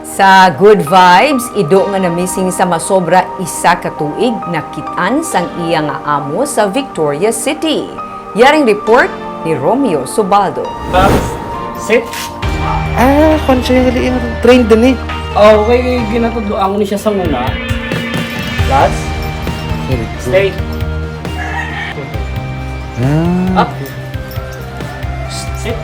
Sa good vibes, ido nga na missing sa masobra isa ka tuig nakit-an sang iya nga amo sa Victoria City. Yaring report ni Romeo Subaldo. Sit. Kung siya yung train din eh. Okay, ginatudloan ko ni siya sa muna. Last. Stay. Up. Sit.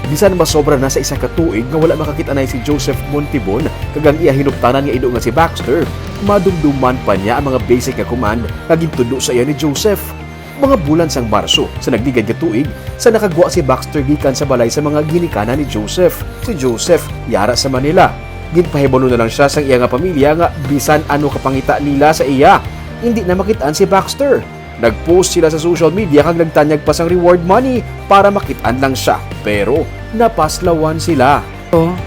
Bisan masobra na sa isa ka tuig nga wala makakit-anay si Joseph Montibon kagang iya hinuptanan nga ido nga si Baxter, madumduman pa niya ang mga basic nga command nga gintudo sa iya ni Joseph. Mga bulan sang Marso sa nagdigad nga tuig sa nakagwa si Baxter gikan sa balay sa mga ginikanan ni Joseph. Si Joseph yara sa Manila. Ginpahibalo na lang siya sang iya nga pamilya nga bisan ano kapangita nila sa iya, hindi na makitaan si Baxter. Nagpost sila sa social media kag nagtanyag pa sang reward money para makitaan lang siya. Pero napaslawan sila.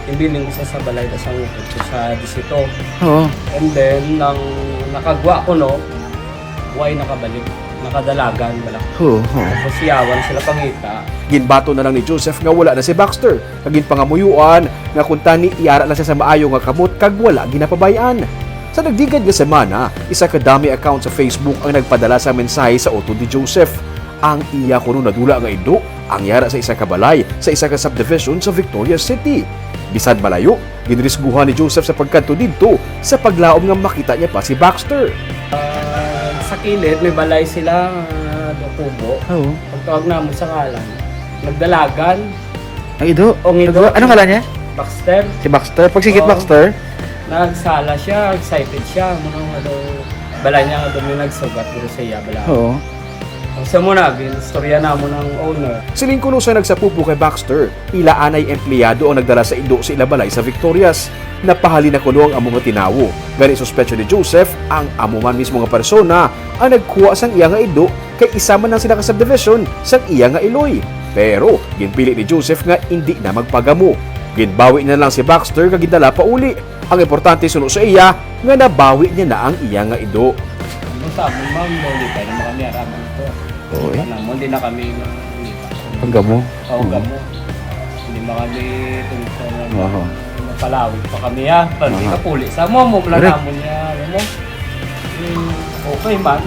Imbiling ko sa balay na sa ngupot ko sa disito. Oo. And then, nang nakagwa ko no, buhay nakabalik. Nakadalagan wala. Tapos siyawan sila pangita. Ginbato na lang ni Joseph nga wala na si Baxter. Kagin pangamuyuan nga kung tani iyara lang siya sa maayo nga kamot kag wala ginapabayaan. Sa nagdigad nga semana, isa ka dami account sa Facebook ang nagpadala sa mensahe sa auto ni Joseph. Ang iya kuno nadula nga ido ang yara sa isa ka balay sa isa ka subdivision sa Victoria City. Bisan malayo, ginrisguhan ni Joseph sa pagkanto didto sa paglaom nga makita niya pa si Baxter. Sa kilid, may balay sila dokubo. Oo. Pagtawag namin sa ngalan, nagdalagan. Ang ido? Ang ido. Anong kala niya? Baxter. Si Baxter. Pagsikit Oo. Baxter? Nagsala siya, excited siya. Muna nga daw, balay niya nga daw yung nagsugat. Pero siya, balay. Oo. Sa muna, istorya na mo ng owner. Siling kuno sa nagsapupo kay Baxter, ilaan ay empleyado ang nagdala sa ido sa ilabalay sa Victorias. Napahali na kuno ang amo nga tinawo. Gani suspetsyo ni Joseph, ang amo man mismo nga persona ang nagkuha sang iya nga ido kay isa man lang sila ka subdivision sang iya nga iloy. Pero ginpili ni Joseph nga hindi na magpagamo. Ginbawi na lang si Baxter kag gidala pa uli. Ang importante suno sa iya nga nabawi niya na ang iya nga ido. Ano sabi, ma'am, hindi tayo naman kami araman ito. Oo eh. Hindi na kami Paggamo? Oo, gamo. Hindi na kami tungkol Oo. mapalawig pa kami ha. Hindi ka puli. Sa mo mula namon niya. Alam mo? Okay man.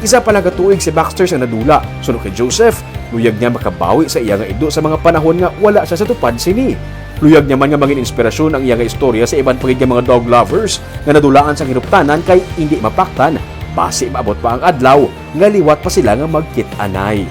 Isa pa nagatuig si Baxter sa nadula. Sunod kay Joseph, luyag niya makabawi sa iya nga ido sa mga panahon nga wala siya sa tupad sini. Luyag niya man nga maging inspirasyon ang iya nga istorya sa ibang pagig nga mga dog lovers nga nadulaan sa hinuptanan kay hindi mapaktan base maabot pa ang adlaw nga liwat pa sila nga magkit-anay.